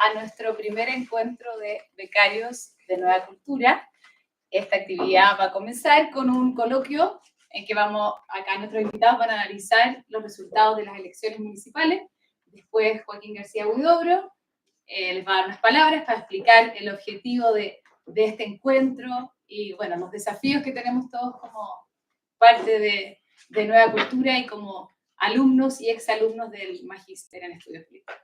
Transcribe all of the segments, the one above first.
a nuestro primer encuentro de becarios de Nueva Cultura. Esta actividad va a comenzar con un coloquio en que acá nuestros invitados van a analizar los resultados de las elecciones municipales. Después Joaquín García Huidobro les va a dar unas palabras para explicar el objetivo de este encuentro y, bueno, los desafíos que tenemos todos como parte de Nueva Cultura y como alumnos y exalumnos del Magíster en Estudios Políticos.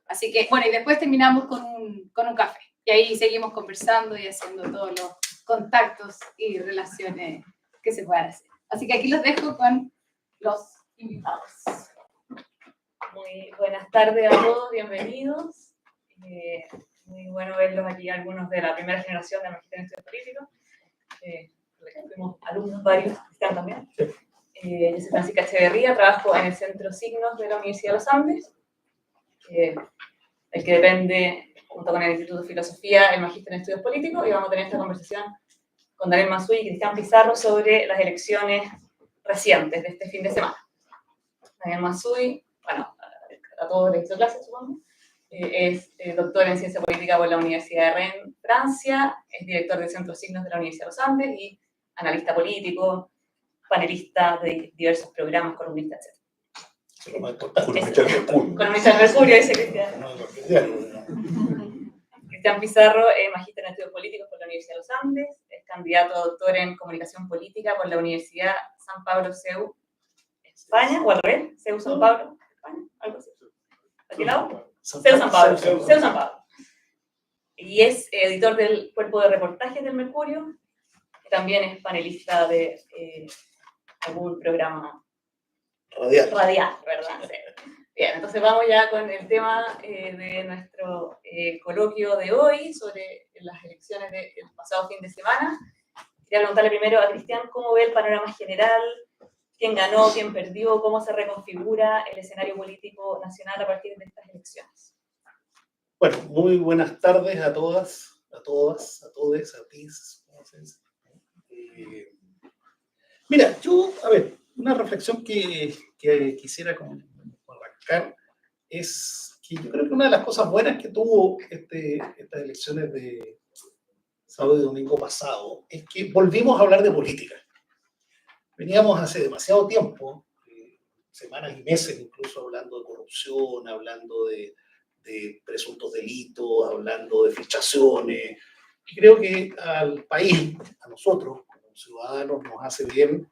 Así que, bueno, y después terminamos con un café. Y ahí seguimos conversando y haciendo todos los contactos y relaciones que se puedan hacer. Así que aquí los dejo con los invitados. Muy buenas tardes a todos, bienvenidos. Muy bueno verlos aquí, algunos de la primera generación de Magíster en Estudios Políticos. Fuimos alumnos varios, están también. Yo soy Francisca Echeverría, trabajo en el Centro Signos de la Universidad de los Andes, el que depende, junto con el Instituto de Filosofía, el Magíster en Estudios Políticos, y vamos a tener esta conversación con Daniel Massuy y Cristian Pizarro sobre las elecciones recientes de este fin de semana. Daniel Massuy, bueno, a todos les hizo clase, supongo. Es doctor en Ciencia Política por la Universidad de Rennes, Francia, es director del Centro Signos de la Universidad de los Andes y analista político, panelista de diversos programas, columnista, etc. Eso es lo más importante, columnista del Mercurio. Columnista del Mercurio, dice Cristian. Cristian Pizarro es magíster en Estudios Políticos por la Universidad de los Andes, es candidato a doctor en Comunicación Política por la Universidad San Pablo CEU, España, o al revés, CEU San Pablo, España, algo así. ¿A qué lado? CEU San Pablo, CEU San Pablo. Y es editor del cuerpo de reportajes del Mercurio, que también es panelista de algún programa radial, ¿verdad? Sí. Bien, entonces vamos ya con el tema de nuestro coloquio de hoy sobre las elecciones del pasado fin de semana. Quería preguntarle primero a Cristian cómo ve el panorama general, quién ganó, quién perdió, cómo se reconfigura el escenario político nacional a partir de estas elecciones. Bueno, muy buenas tardes a todas, a todos, a tis. Mira, una reflexión que quisiera arrancar es que yo creo que una de las cosas buenas que tuvo estas elecciones de sábado y domingo pasado es que volvimos a hablar de política. Veníamos hace demasiado tiempo, semanas y meses incluso, hablando de corrupción, hablando de presuntos delitos, hablando de filtraciones. Y creo que al país, a nosotros, como ciudadanos, nos hace bien,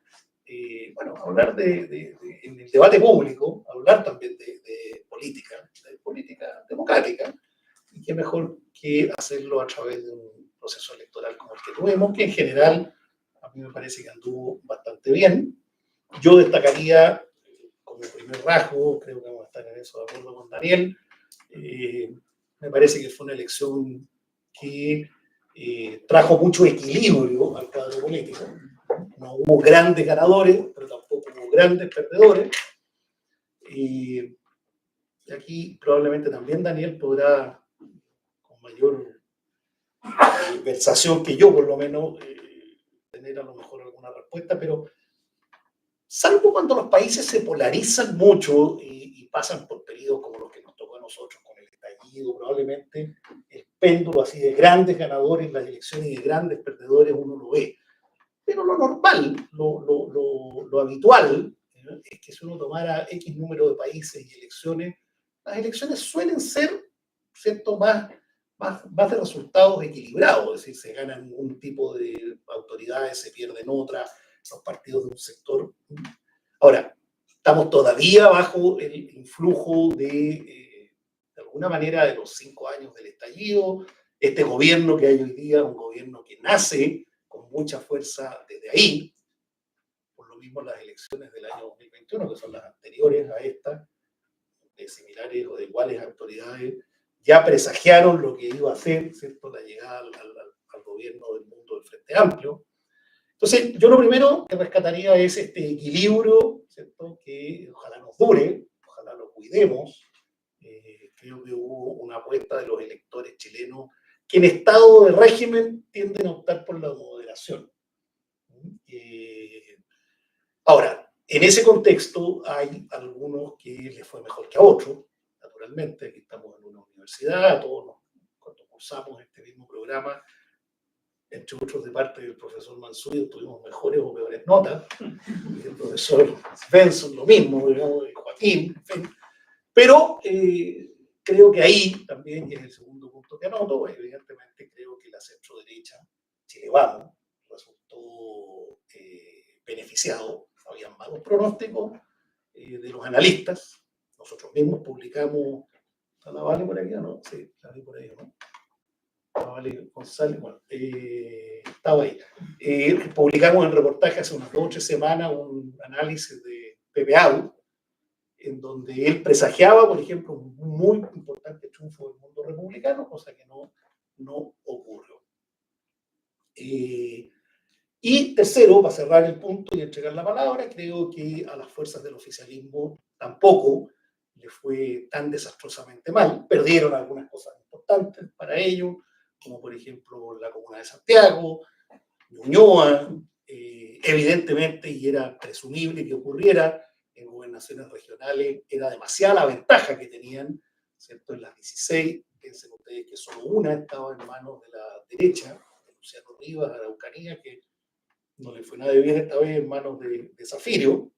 hablar en el debate público, hablar también de política democrática, y qué mejor que hacerlo a través de un proceso electoral como el que tuvimos, que en general a mí me parece que anduvo bastante bien. Yo destacaría como primer rasgo, creo que vamos a estar en eso de acuerdo con Daniel, me parece que fue una elección que trajo mucho equilibrio al cuadro político. No hubo grandes ganadores, pero tampoco hubo grandes perdedores. Y aquí probablemente también Daniel podrá, con mayor versación que yo, por lo menos, tener a lo mejor alguna respuesta, pero salvo cuando los países se polarizan mucho y pasan por periodos como los que nos tocó a nosotros con el estallido, probablemente el péndulo así de grandes ganadores en las elecciones y de grandes perdedores uno lo ve. Pero lo normal, lo habitual, es que si uno tomara X número de países y elecciones, las elecciones suelen ser, ¿cierto?, más de resultados equilibrados, es decir, se ganan un tipo de autoridades, se pierden otras, los partidos de un sector. Ahora, estamos todavía bajo el influjo de alguna manera, de los 5 años del estallido. Este gobierno que hay hoy día es un gobierno que nace con mucha fuerza desde ahí. Por lo mismo, las elecciones del año 2021, que son las anteriores a estas, de similares o de iguales autoridades, ya presagiaron lo que iba a ser, ¿cierto?, la llegada al gobierno del mundo del Frente Amplio. Entonces, yo lo primero que rescataría es este equilibrio, ¿cierto?, que ojalá nos dure, ojalá lo cuidemos. Creo que hubo una apuesta de los electores chilenos que en estado de régimen tienden a optar por la moderación. Ahora, en ese contexto hay algunos que les fue mejor que a otros, naturalmente, aquí estamos en una universidad, todos cuando cursamos este mismo programa, entre otros de parte del profesor Mansuy, tuvimos mejores o peores notas, y el profesor Svensson lo mismo, digamos, y Joaquín, en fin. Pero creo que ahí también, y es el segundo punto que anoto, evidentemente creo que la centro-derecha, Chile Vamos, resultó beneficiado. Habían malos pronósticos de los analistas. Nosotros mismos publicamos, ¿está la Vale por aquí o no? Sí, la vi por ahí, ¿no? La Vale González, bueno, estaba ahí. Publicamos en reportaje hace unas 2 o 3 semanas un análisis de PPAU, en donde él presagiaba, por ejemplo, un muy importante triunfo del mundo republicano, cosa que no ocurrió. Y tercero, para cerrar el punto y entregar la palabra, creo que a las fuerzas del oficialismo tampoco le fue tan desastrosamente mal. Perdieron algunas cosas importantes para ellos, como por ejemplo la Comuna de Santiago, Ñuñoa, evidentemente, y era presumible que ocurriera, en gobernaciones regionales era demasiada la ventaja que tenían, ¿cierto? En las 16, piensen ustedes que solo una estaba en manos de la derecha, de Luciano Rivas, de Araucanía, que no le fue nada de bien esta vez en manos de Zafirio,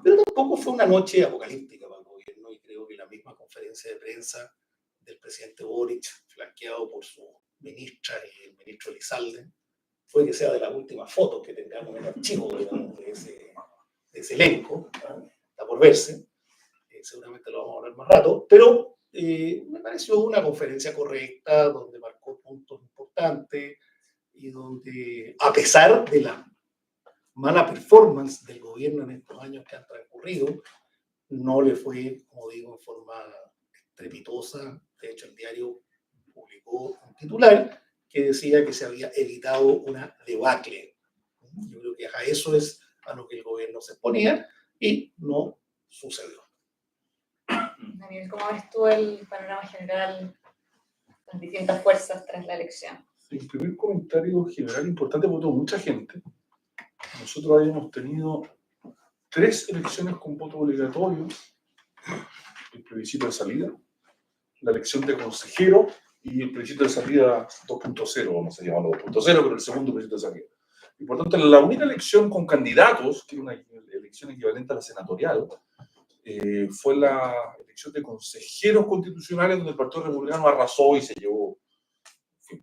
pero tampoco fue una noche apocalíptica para el gobierno, y creo que la misma conferencia de prensa del presidente Boric, flanqueado por su ministra y el ministro Elizalde, fue que sea de las últimas fotos que tengamos en el archivo, digamos, de ese elenco, ¿no? Está por verse, seguramente lo vamos a hablar más rato, pero me pareció una conferencia correcta, donde marcó puntos importantes y donde, a pesar de la mala performance del gobierno en estos años que han transcurrido, no le fue, como digo, en forma estrepitosa. De hecho, el diario publicó un titular que decía que se había evitado una debacle. Yo creo que a eso es a lo que el gobierno se exponía y no sucedió. Daniel, ¿cómo ves tú el panorama general, las distintas fuerzas tras la elección? El primer comentario general importante, votó mucha gente. Nosotros habíamos tenido 3 elecciones con voto obligatorio: el plebiscito de salida, la elección de consejero y el plebiscito de salida 2.0, vamos a llamarlo 2.0, pero el segundo plebiscito de salida. Y por tanto, la única elección con candidatos, que era una elección equivalente a la senatorial, fue la elección de consejeros constitucionales, donde el Partido Republicano arrasó y se llevó,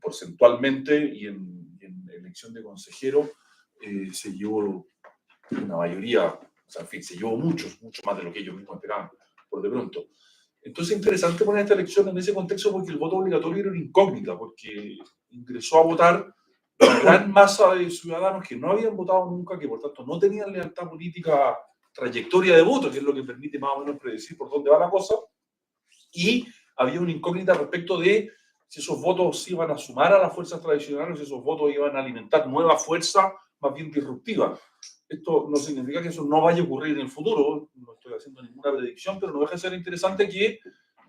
porcentualmente, y en elección de consejero se llevó una mayoría, o sea, en fin, se llevó mucho más de lo que ellos mismos esperaban, por de pronto. Entonces es interesante poner esta elección en ese contexto, porque el voto obligatorio era una incógnita, porque ingresó a votar una gran masa de ciudadanos que no habían votado nunca, que por tanto no tenían lealtad política, trayectoria de voto, que es lo que permite más o menos predecir por dónde va la cosa, y había una incógnita respecto de si esos votos se iban a sumar a las fuerzas tradicionales o si esos votos iban a alimentar nuevas fuerzas más bien disruptivas. Esto no significa que eso no vaya a ocurrir en el futuro, no estoy haciendo ninguna predicción, pero no deja de ser interesante que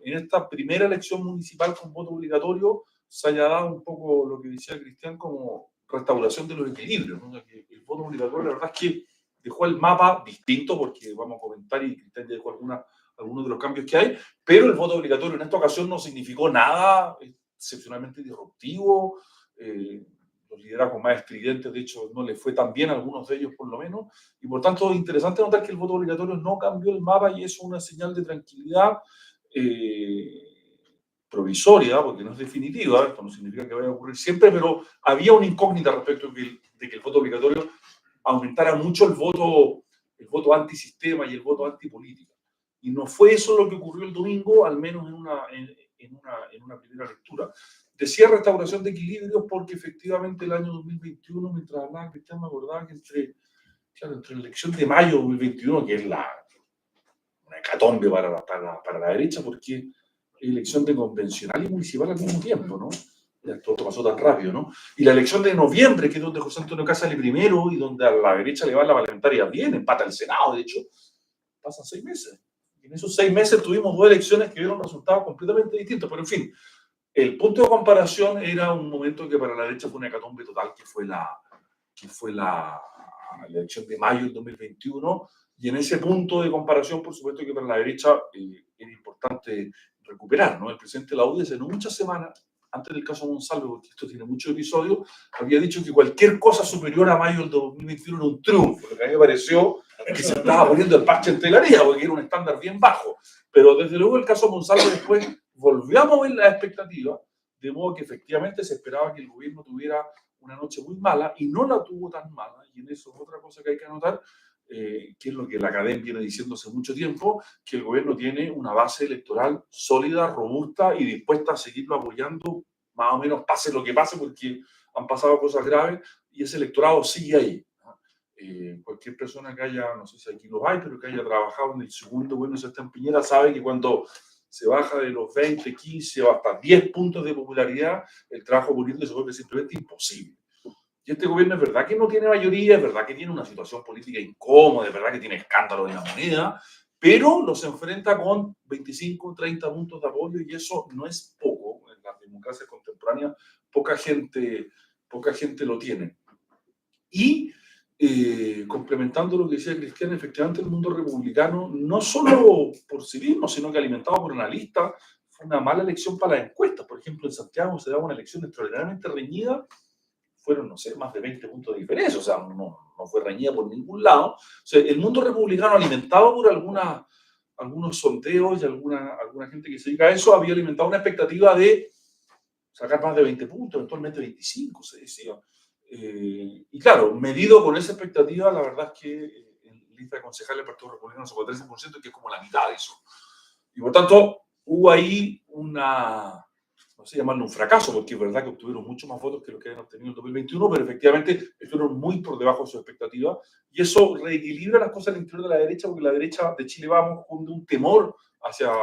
en esta primera elección municipal con voto obligatorio se haya dado un poco lo que decía Cristian como restauración de los equilibrios, ¿no? O sea, que el voto obligatorio, la verdad es que dejó el mapa distinto, porque vamos a comentar y Cristian ya dejó algunos de los cambios que hay, pero el voto obligatorio en esta ocasión no significó nada excepcionalmente disruptivo. Los liderazgos más estridentes, de hecho, no les fue tan bien a algunos de ellos, por lo menos, y por tanto es interesante notar que el voto obligatorio no cambió el mapa, y eso es una señal de tranquilidad provisoria, porque no es definitiva. Esto no significa que vaya a ocurrir siempre, pero había una incógnita respecto de que el voto obligatorio aumentara mucho el voto antisistema y el voto antipolítica. Y no fue eso lo que ocurrió el domingo, al menos en una primera lectura. Decía restauración de equilibrios porque efectivamente el año 2021, mientras hablaba Cristian, me acordaba que entre la elección de mayo de 2021, que es una hecatombe para la derecha, porque es elección de convencional y municipal al mismo tiempo, ¿no? Ya todo pasó tan rápido, ¿no? Y la elección de noviembre, que es donde José Antonio Cast sale primero y donde a la derecha le va la parlamentaria bien, empata el Senado, de hecho, pasan 6 meses. Y en esos 6 meses tuvimos 2 elecciones que dieron resultados completamente distintos, pero en fin, el punto de comparación era un momento que para la derecha fue una hecatombe total, que fue la elección de mayo del 2021, Y en ese punto de comparación, por supuesto que para la derecha era importante recuperar, ¿no? El presidente de la UDI hace no muchas semanas, antes del caso Monsalve, porque esto tiene muchos episodios, había dicho que cualquier cosa superior a mayo del 2021 era un triunfo. Lo que a mí me pareció es que se estaba poniendo el parche entre la herida, porque era un estándar bien bajo. Pero desde luego el caso Monsalve después volvió a mover la expectativa, de modo que efectivamente se esperaba que el gobierno tuviera una noche muy mala y no la tuvo tan mala. Y en eso es otra cosa que hay que anotar, que es lo que la academia viene diciendo hace mucho tiempo, que el gobierno tiene una base electoral sólida, robusta y dispuesta a seguirlo apoyando, más o menos pase lo que pase, porque han pasado cosas graves y ese electorado sigue ahí. Cualquier persona que haya, no sé si aquí los hay, pero que haya trabajado en el segundo gobierno de Sebastián Piñera sabe que cuando se baja de los 20, 15 o hasta 10 puntos de popularidad, el trabajo político se vuelve simplemente imposible. Y este gobierno es verdad que no tiene mayoría, es verdad que tiene una situación política incómoda, es verdad que tiene escándalos en la moneda, pero los enfrenta con 25, 30 puntos de apoyo y eso no es poco. En la democracia contemporánea poca gente lo tiene. Y complementando lo que decía Cristian, efectivamente el mundo republicano, no solo por sí mismo, sino que alimentado por analistas, fue una mala elección para las encuestas. Por ejemplo, en Santiago se daba una elección extraordinariamente reñida, fueron, no sé, más de 20 puntos de diferencia, o sea, no fue reñida por ningún lado. O sea, el mundo republicano, alimentado por algunos sondeos y alguna gente que se dedica a eso, había alimentado una expectativa de sacar más de 20 puntos, eventualmente 25, se decía. Y claro, medido con esa expectativa, la verdad es que en lista de concejales del Partido Republicano sacó 13%, que es como la mitad de eso. Y por tanto, hubo ahí no sé llamarlo un fracaso, porque es verdad que obtuvieron mucho más votos que lo que habían obtenido en el 2021, pero efectivamente estuvieron muy por debajo de su expectativa, y eso reequilibra las cosas al interior de la derecha, porque la derecha de Chile Vamos con un temor hacia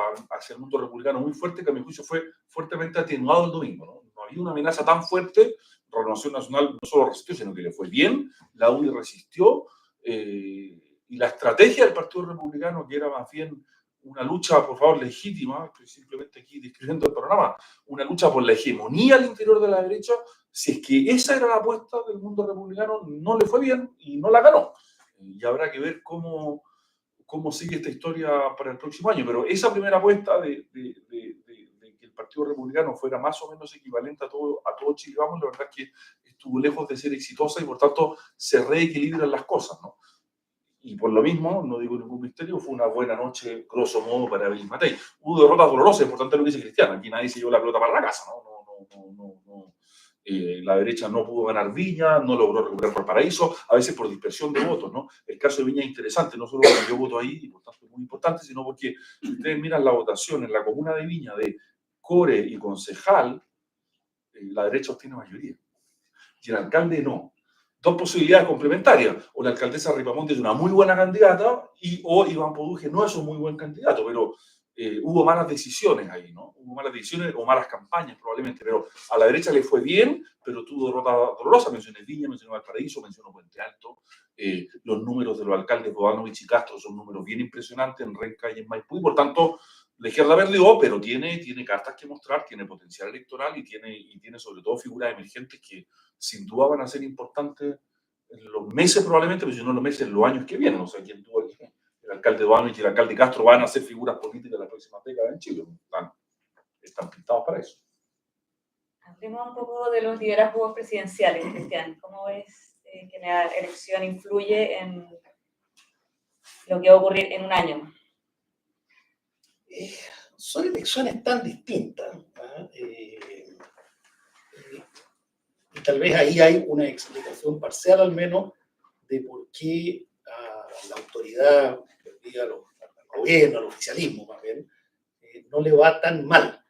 el mundo republicano muy fuerte, que a mi juicio fue fuertemente atenuado el domingo, ¿no? No había una amenaza tan fuerte, Renovación Nacional no solo resistió, sino que le fue bien, la UDI resistió, y la estrategia del Partido Republicano, que era más bien una lucha, por favor, legítima, estoy simplemente aquí describiendo el panorama, una lucha por la hegemonía al interior de la derecha, si es que esa era la apuesta del mundo republicano, no le fue bien y no la ganó. Y habrá que ver cómo sigue esta historia para el próximo año, pero esa primera apuesta de que el Partido Republicano fuera más o menos equivalente a todo Chile Vamos, la verdad es que estuvo lejos de ser exitosa y por tanto se reequilibran las cosas, ¿no? Y por lo mismo, no digo ningún misterio, fue una buena noche, grosso modo, para Evelyn Matei. Hubo derrotas dolorosas, importante lo que dice Cristian. Aquí nadie se llevó la pelota para la casa, ¿no? La derecha no pudo ganar Viña, no logró recuperar Valparaíso, a veces por dispersión de votos, ¿no? El caso de Viña es interesante, no solo porque yo voto ahí, y por tanto es muy importante, sino porque si ustedes miran la votación en la comuna de Viña de core y concejal, la derecha obtiene mayoría. Y el alcalde no. Dos posibilidades complementarias. O la alcaldesa Ripamonte es una muy buena candidata o Iván Poduje no es un muy buen candidato, pero hubo malas decisiones ahí, ¿no? Hubo malas decisiones o malas campañas probablemente, pero a la derecha le fue bien, pero tuvo derrota dolorosa. Mencioné Viña, mencioné Valparaíso, mencionó Puente Alto. Los números de los alcaldes Bodanovich y Castro son números bien impresionantes en Renca y en Maipú, y por tanto la izquierda perdió, pero tiene cartas que mostrar, tiene potencial electoral y tiene sobre todo figuras emergentes que sin duda van a ser importantes en los meses probablemente, pero si no en los meses, en los años que vienen. O sea, quien tuvo aquí, el alcalde Bodanovich y el alcalde Castro van a ser figuras políticas en las próximas décadas en Chile. Están pintados para eso. Hablemos un poco de los liderazgos presidenciales, Cristian. ¿Cómo ves que la elección influye en lo que va a ocurrir en un año? Son elecciones tan distintas, ¿no? Y tal vez ahí hay una explicación parcial al menos de por qué a la autoridad, al gobierno, al oficialismo más bien, no le va tan mal.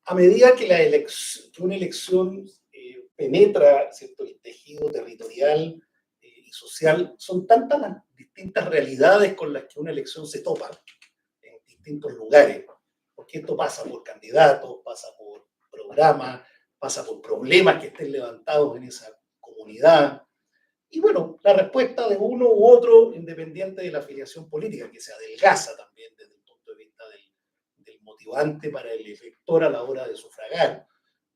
A medida que una elección penetra, ¿cierto?, el tejido territorial y social, son tantas las distintas realidades con las que una elección se topa en distintos lugares, porque esto pasa por candidatos, pasa por programas, pasa por problemas que estén levantados en esa comunidad. Y bueno, la respuesta de uno u otro, independiente de la afiliación política, que se adelgaza también desde el punto de vista del motivante para el elector a la hora de sufragar,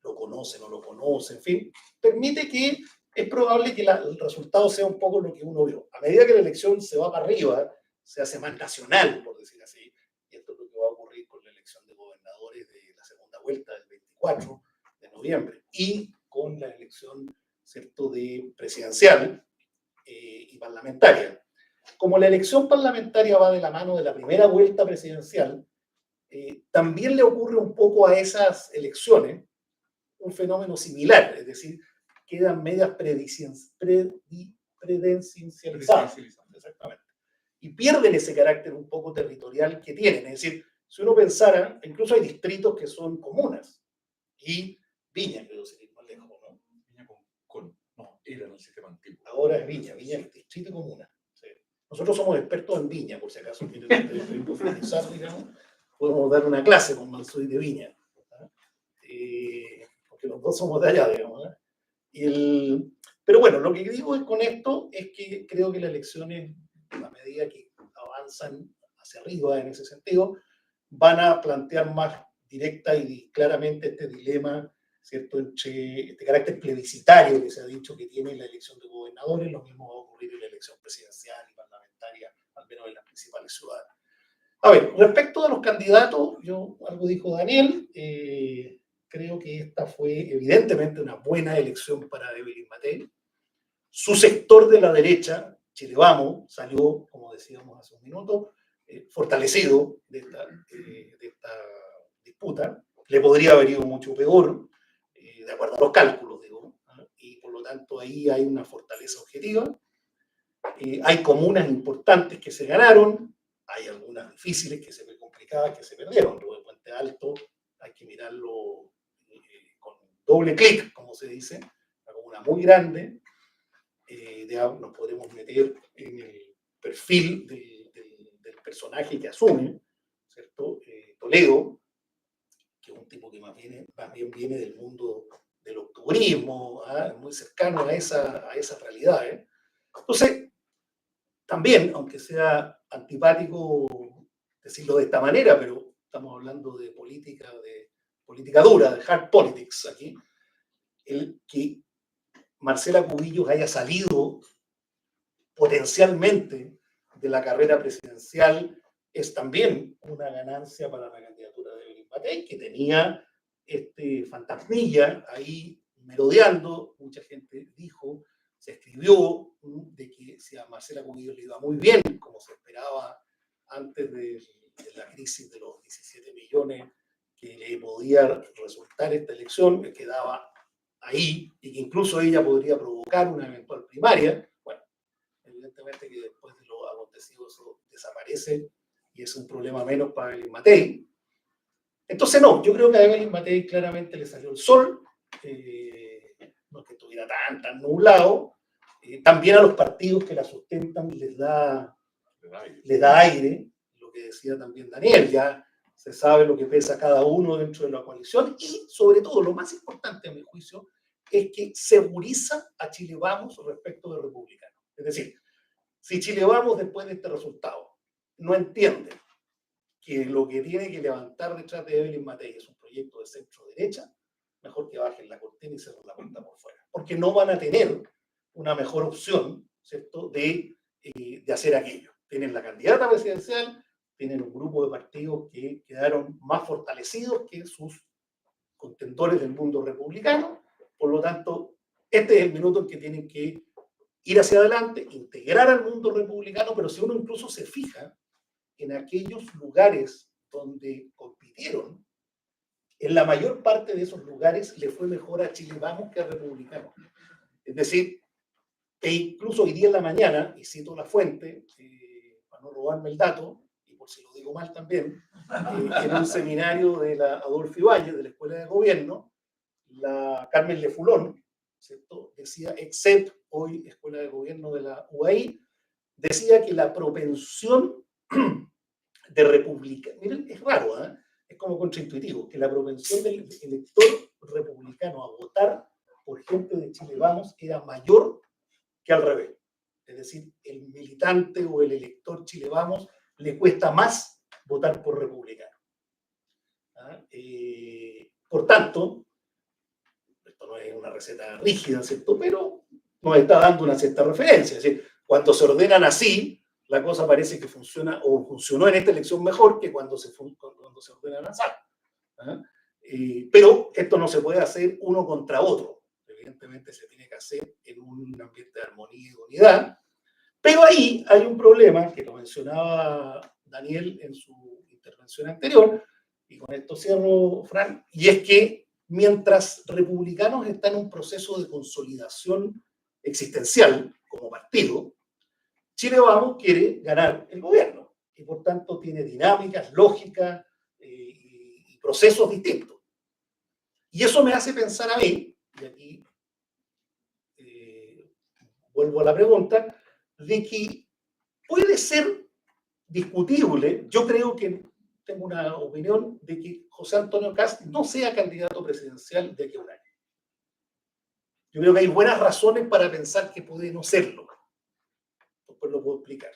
lo conoce, no lo conoce, en fin, permite que es probable que el resultado sea un poco lo que uno vio. A medida que la elección se va para arriba, se hace más nacional, por decir así, y esto es lo que va a ocurrir con la elección de gobernadores de la segunda vuelta del 24 de noviembre, y con la elección, ¿cierto?, de presidencial y parlamentaria. Como la elección parlamentaria va de la mano de la primera vuelta presidencial, también le ocurre un poco a esas elecciones un fenómeno similar, es decir, quedan medias predencializadas. Exactamente. Y pierden ese carácter un poco territorial que tienen. Es decir, si uno pensara, incluso hay distritos que son comunas, y Viña, creo que es más lejos, ¿no? Viña no, era en el sistema antiguo. Ahora es Viña es distrito y comuna. Sí. Nosotros somos expertos en Viña, por si acaso quieren profundizar, digamos, podemos dar una clase con Mansoy de Viña. Porque los dos somos de allá, digamos. Pero bueno, lo que digo con esto es que creo que las elecciones, a medida que avanzan hacia arriba en ese sentido, van a plantear más directa y claramente este dilema, ¿cierto?, entre este carácter plebiscitario que se ha dicho que tiene la elección de gobernadores. Lo mismo va a ocurrir en la elección presidencial y parlamentaria, al menos en las principales ciudades. A ver, respecto a los candidatos, algo dijo Daniel, creo que esta fue evidentemente una buena elección para Evelyn Matei. Su sector de la derecha, Chile Vamos, salió, como decíamos hace un minuto, fortalecido de esta disputa. Le podría haber ido mucho peor, de acuerdo a los cálculos, digo, y por lo tanto ahí hay una fortaleza objetiva. Hay comunas importantes que se ganaron, hay algunas difíciles que se ven complicadas que se perdieron. Lo de Puente Alto hay que mirarlo con doble clic, como se dice, una comuna muy grande. Nos podremos meter en el perfil del personaje que asume, ¿cierto? Toledo, que es un tipo que más bien viene del mundo del octubrismo, muy cercano a esa realidad. Entonces, también, aunque sea antipático decirlo de esta manera, pero estamos hablando de política dura, de hard politics aquí, el que Marcela Cubillos haya salido potencialmente de la carrera presidencial es también una ganancia para la candidatura de Evelyn Matei, que tenía fantasmilla ahí merodeando. Mucha gente dijo, se escribió de que si a Marcela Cubillos le iba muy bien, como se esperaba antes de la crisis de los 17 millones que le podía resultar esta elección, que quedaba ahí, y que incluso ella podría provocar una eventual primaria. Bueno, evidentemente que después de lo acontecido eso desaparece y es un problema menos para Evelyn Matei. Entonces no, yo creo que a Evelyn Matei claramente le salió el sol, no es que estuviera tan nublado. También a los partidos que la sustentan les da aire, lo que decía también Daniel, ya se sabe lo que pesa cada uno dentro de la coalición, y sobre todo, lo más importante a mi juicio, es que seguriza a Chile Vamos respecto de Republicano. Es decir, si Chile Vamos después de este resultado no entiende que lo que tiene que levantar detrás de Evelyn Matei es un proyecto de centro-derecha, mejor que bajen la cortina y cierren la puerta por fuera, porque no van a tener una mejor opción, ¿cierto?, de hacer aquello. Tienen la candidata presidencial, tienen un grupo de partidos que quedaron más fortalecidos que sus contendores del mundo republicano. Por lo tanto, este es el minuto en que tienen que ir hacia adelante, integrar al mundo republicano, pero si uno incluso se fija en aquellos lugares donde compitieron, en la mayor parte de esos lugares le fue mejor a Chile Vamos que a Republicano. Es decir, e incluso hoy día en la mañana, y cito la fuente, para no robarme el dato, y por si lo digo mal también, en un seminario de la Adolfo Ibáñez, de la Escuela de Gobierno, la Carmen Lefulón, ¿cierto?, decía, except hoy Escuela de Gobierno de la UAI, decía que la propensión de republicano, miren, es raro, es como contraintuitivo, que la propensión del elector republicano a votar por gente de Chile Vamos era mayor que al revés. Es decir, el militante o el elector Chile Vamos le cuesta más votar por republicano. Por tanto, esto no es una receta rígida, ¿cierto?, pero nos está dando una cierta referencia. Es decir, cuando se ordenan así, la cosa parece que funciona o funcionó en esta elección mejor que cuando se ordenan así. ¿Ah? Pero esto no se puede hacer uno contra otro. Evidentemente se tiene que hacer en un ambiente de armonía y de unidad. Pero ahí hay un problema que lo mencionaba Daniel en su intervención anterior, y con esto cierro, Fran, y es que mientras republicanos están en un proceso de consolidación existencial como partido, Chile Vamos quiere ganar el gobierno y por tanto tiene dinámicas, lógicas y procesos distintos. Y eso me hace pensar a mí, y aquí vuelvo a la pregunta, de que puede ser discutible, yo creo que tengo una opinión de que José Antonio Kast no sea candidato presidencial de aquí a un año. Yo creo que hay buenas razones para pensar que puede no serlo. Después lo puedo explicar.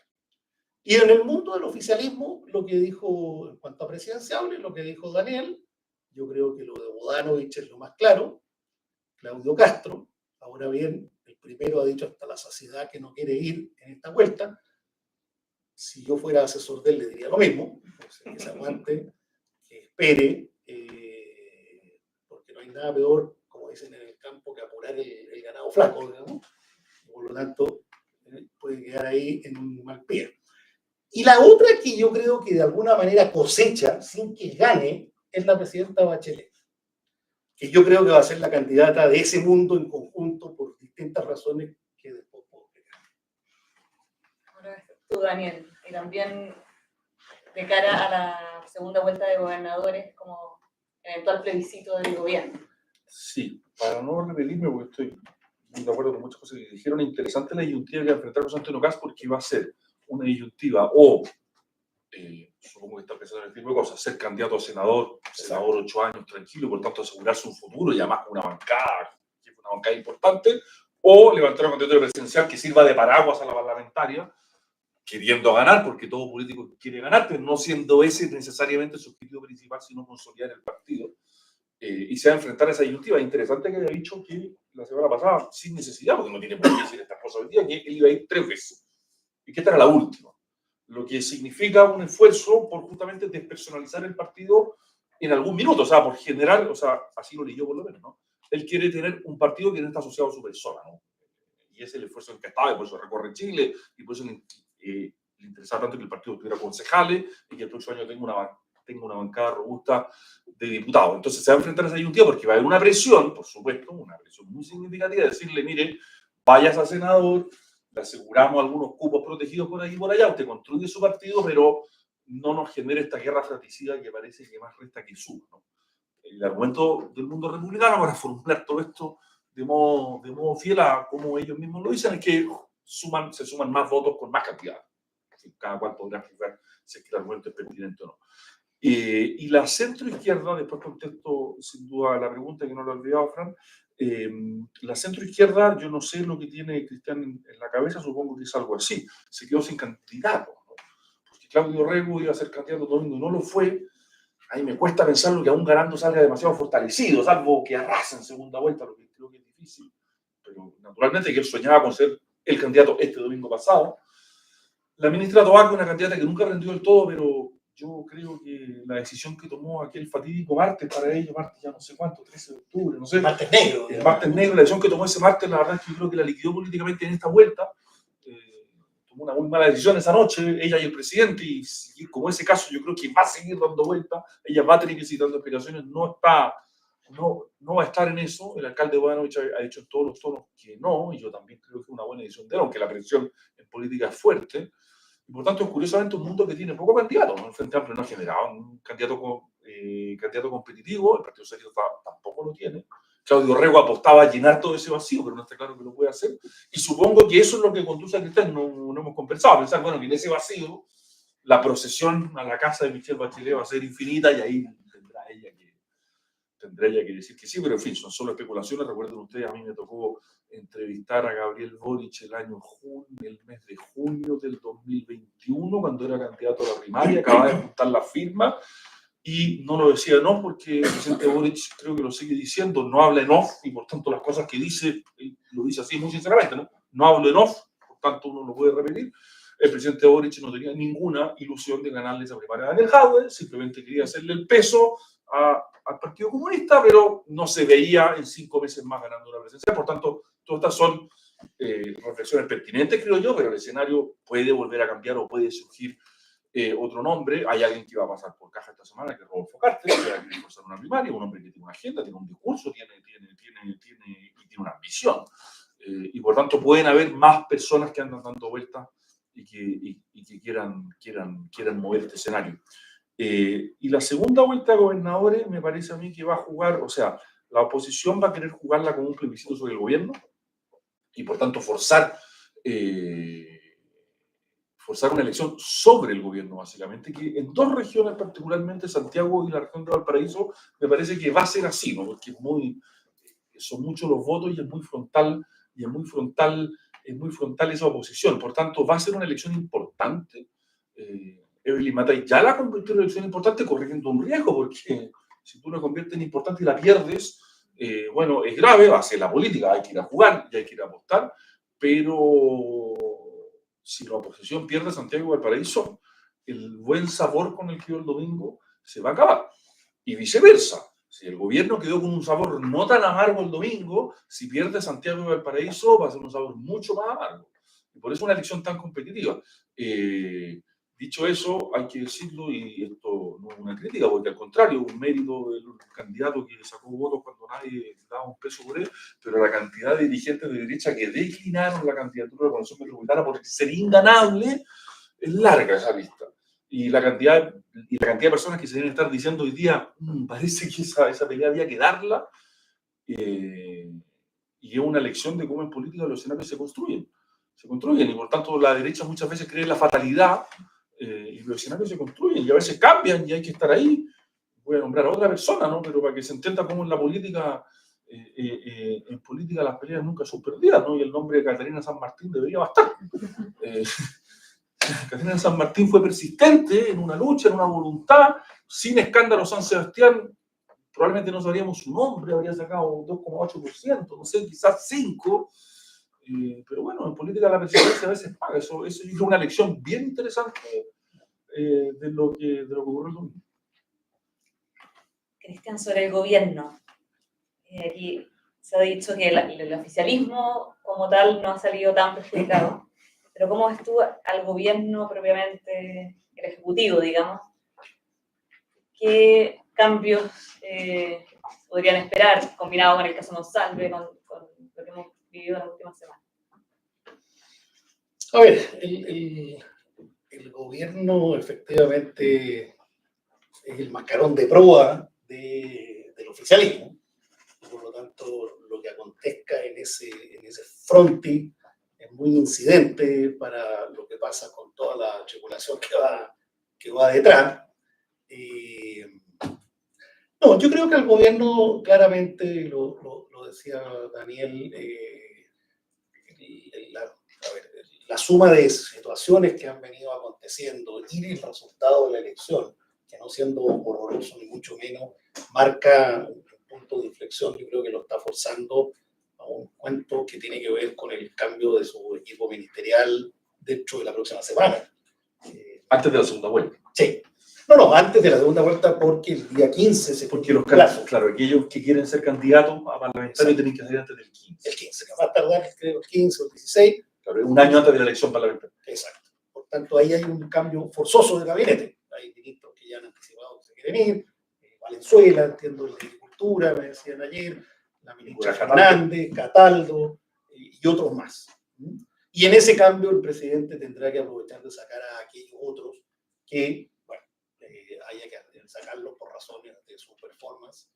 Y en el mundo del oficialismo, lo que dijo en cuanto a presidenciables, lo que dijo Daniel, yo creo que lo de Bodanovich es lo más claro, Claudio Castro, ahora bien, el primero ha dicho hasta la saciedad que no quiere ir en esta vuelta. Si yo fuera asesor de él, le diría lo mismo, que se aguante, que espere, porque no hay nada peor, como dicen en el campo, que apurar el ganado flaco, digamos. Por lo tanto, puede quedar ahí en un mal pie. Y la otra que yo creo que de alguna manera cosecha, sin que gane, es la presidenta Bachelet, que yo creo que va a ser la candidata de ese mundo en conjunto por distintas razones que después puedo explicar. Ahora tú, Daniel, y también de cara a la segunda vuelta de gobernadores como eventual plebiscito del gobierno. Sí, para no repetirme, porque estoy muy de acuerdo con muchas cosas que dijeron, interesante la disyuntiva que va a enfrentar José Antonio Kast, porque va a ser una disyuntiva o, supongo que está pensando en el tipo de cosas, ser candidato a senador 8 años tranquilo, por tanto asegurarse un futuro y además con una bancada, que es una bancada importante, o levantar una candidatura presidencial que sirva de paraguas a la parlamentaria, queriendo ganar, porque todo político quiere ganar, pero no siendo ese necesariamente su objetivo principal, sino consolidar el partido. Y se va a enfrentar a esa disyuntiva. Es interesante que haya dicho que la semana pasada, sin necesidad, porque no tiene por qué decir estas cosas hoy día, que él iba a ir 3 veces. Y que esta era la última. Lo que significa un esfuerzo por justamente despersonalizar el partido en algún minuto. O sea, por general, o sea, así lo leyó por lo menos, ¿no? Él quiere tener un partido que no está asociado a su persona, ¿no? Y es el esfuerzo en que estaba, y por eso recorre Chile, y por eso le interesaba tanto que el partido tuviera concejales y que el próximo año tenga una bancada robusta de diputados. Entonces se va a enfrentar a esa disyuntiva porque va a haber una presión, por supuesto, una presión muy significativa, de decirle, mire, vayas a senador, le aseguramos algunos cupos protegidos por aquí y por allá, usted construye su partido, pero no nos genere esta guerra fratricida que parece que más resta que suma, ¿no? El argumento del mundo republicano para formular todo esto de modo fiel a como ellos mismos lo dicen, es que se suman más votos con más cantidad. Cada cual podrá juzgar si es que el argumento es pertinente o no. Y la centroizquierda, después contesto sin duda la pregunta que no la he olvidado, Fran, la centroizquierda, yo no sé lo que tiene Cristian en la cabeza, supongo que es algo así. Se quedó sin candidato, ¿no? Porque Claudio Rego iba a ser candidato domingo y no lo fue. Ahí me cuesta pensarlo que aún ganando salga demasiado fortalecido, salvo que arrasa en segunda vuelta, lo que creo que es difícil. Pero naturalmente que él soñaba con ser el candidato este domingo pasado. La ministra Tobac es una candidata que nunca aprendió del todo, pero yo creo que la decisión que tomó aquel fatídico martes para ellos, martes ya no sé cuánto, 13 de octubre, no sé. Martes negro. El martes negro, la decisión que tomó ese martes, la verdad es que yo creo que la liquidó políticamente en esta vuelta. Tomó una muy mala decisión esa noche, ella y el presidente, y como ese caso yo creo que va a seguir dando vuelta, ella va a tener que seguir dando explicaciones, no va a estar en eso. El alcalde Bodanovich ha dicho en todos los tonos que no, y yo también creo que es una buena decisión de él, aunque la presión en política es fuerte. Y por tanto, es curiosamente un mundo que tiene poco candidato, ¿no? El Frente Amplio no ha generado un candidato competitivo, el Partido Socialista tampoco lo tiene. Claudio Rego apostaba a llenar todo ese vacío, pero no está claro que lo puede hacer. Y supongo que eso es lo que conduce a Cristian, no hemos conversado, a pensar, bueno, que en ese vacío la procesión a la casa de Michelle Bachelet va a ser infinita y ahí tendrá ella que decir que sí, pero en fin, son solo especulaciones. Recuerden ustedes, a mí me tocó entrevistar a Gabriel Boric el mes de junio del 2021, cuando era candidato a la primaria, acababa de juntar la firma, y no lo decía en off porque el presidente Boric creo que lo sigue diciendo, no habla en off y por tanto las cosas que dice, él lo dice así muy sinceramente, no hablo en off, por tanto uno lo puede repetir. El presidente Boric no tenía ninguna ilusión de ganarle esa primaria a Daniel Jadwe, simplemente quería hacerle el peso al Partido Comunista, pero no se veía en 5 meses más ganando una presidencia. Por tanto, todas estas son reflexiones pertinentes, creo yo, pero el escenario puede volver a cambiar o puede surgir otro nombre. Hay alguien que va a pasar por caja esta semana, que es Rodolfo Carter, que va a querer forzar una primaria, un hombre que tiene una agenda, tiene un discurso, tiene una ambición. Y por tanto pueden haber más personas que andan dando vueltas y que quieran mover este escenario. Y la segunda vuelta de gobernadores me parece a mí que va a jugar, o sea, la oposición va a querer jugarla como un plebiscito sobre el gobierno y por tanto forzar una elección sobre el gobierno, básicamente, que en 2 regiones, particularmente Santiago y la región de Valparaíso, me parece que va a ser así, ¿no? Porque son muchos los votos y es muy frontal esa oposición. Por tanto, va a ser una elección importante. Evelyn Matthei ya la convirtió en una elección importante corriendo un riesgo, porque si tú la conviertes en importante y la pierdes, bueno, es grave, va a ser la política, hay que ir a jugar y hay que ir a apostar, pero si la oposición pierde Santiago y Valparaíso, el buen sabor con el que dio el domingo se va a acabar. Y viceversa. Si el gobierno quedó con un sabor no tan amargo el domingo, si pierde Santiago y Valparaíso va a ser un sabor mucho más amargo. Y por eso es una elección tan competitiva. Dicho eso, hay que decirlo, y esto no es una crítica, porque al contrario, un mérito del candidato que sacó votos cuando nadie daba un peso por él, pero la cantidad de dirigentes de derecha que declinaron la candidatura de la Coalición Metropolitana por ser inganable es larga esa lista. Y la cantidad de personas que se deben estar diciendo hoy día, parece que esa pelea había que darla, y es una lección de cómo en política los escenarios se construyen, y por tanto la derecha muchas veces cree en la fatalidad, y los escenarios se construyen y a veces cambian y hay que estar ahí. Voy a nombrar a otra persona, ¿no? Pero para que se entienda cómo en la política, en política las peleas nunca son perdidas, ¿no? Y el nombre de Catalina San Martín debería bastar. Catalina San Martín fue persistente en una lucha, en una voluntad, sin escándalo. San Sebastián, probablemente no sabríamos su nombre, habría sacado 2,8%, no sé, quizás 5%, pero bueno, en política la presidencia a veces paga. Eso es una lección bien interesante de lo que ocurrió el domingo. Cristian, sobre el gobierno. Aquí se ha dicho que el oficialismo como tal no ha salido tan perjudicado, pero ¿cómo ves tú al gobierno propiamente, el ejecutivo, digamos? ¿Qué cambios podrían esperar, combinado con el caso Monsalve, con lo que hemos vivido en las últimas semanas? A ver, el gobierno efectivamente es el mascarón de proa del oficialismo. Por lo tanto, lo que acontezca en ese fronte es muy incidente para lo que pasa con toda la tripulación que va detrás. No, yo creo que el gobierno claramente, lo decía Daniel, la suma de situaciones que han venido aconteciendo y el resultado de la elección, que no siendo horroroso ni mucho menos, marca un punto de inflexión. Yo creo que lo está forzando a un cuento que tiene que ver con el cambio de su equipo ministerial dentro de la próxima semana. Antes de la segunda vuelta. Sí. No, antes de la segunda vuelta, porque el día 15 se porque los candidatos, claro, aquellos que quieren ser candidatos a parlamentario tienen que salir antes del 15. El 15, que va a tardar, creo, el 15 o el 16. Claro, un año antes de la elección parlamentaria. Exacto. Por tanto, ahí hay un cambio forzoso de gabinete. Hay ministros que ya han anticipado que se quieren ir. Valenzuela, entiendo, el de Agricultura, me decían ayer, la ministra Fernández, Cataldo y otros más. Y en ese cambio el presidente tendrá que aprovechar de sacar a aquellos otros que, bueno, haya que sacarlos por razones de su performance.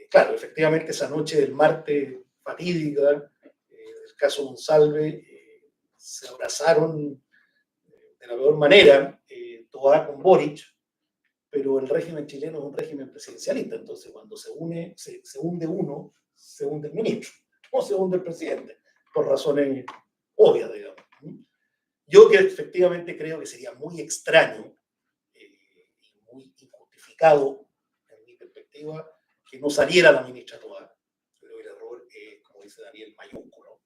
Claro, efectivamente esa noche del martes fatídica, el caso Monsalve, se abrazaron de la peor manera, Toá con Boric, pero el régimen chileno es un régimen presidencialista, entonces cuando se hunde uno, se hunde el ministro, o se hunde el presidente, por razones obvias, digamos. Yo que efectivamente creo que sería muy extraño y muy injustificado complicado, en mi perspectiva, que no saliera la ministra Toá. Pero el error es, como dice Daniel, mayúsculo,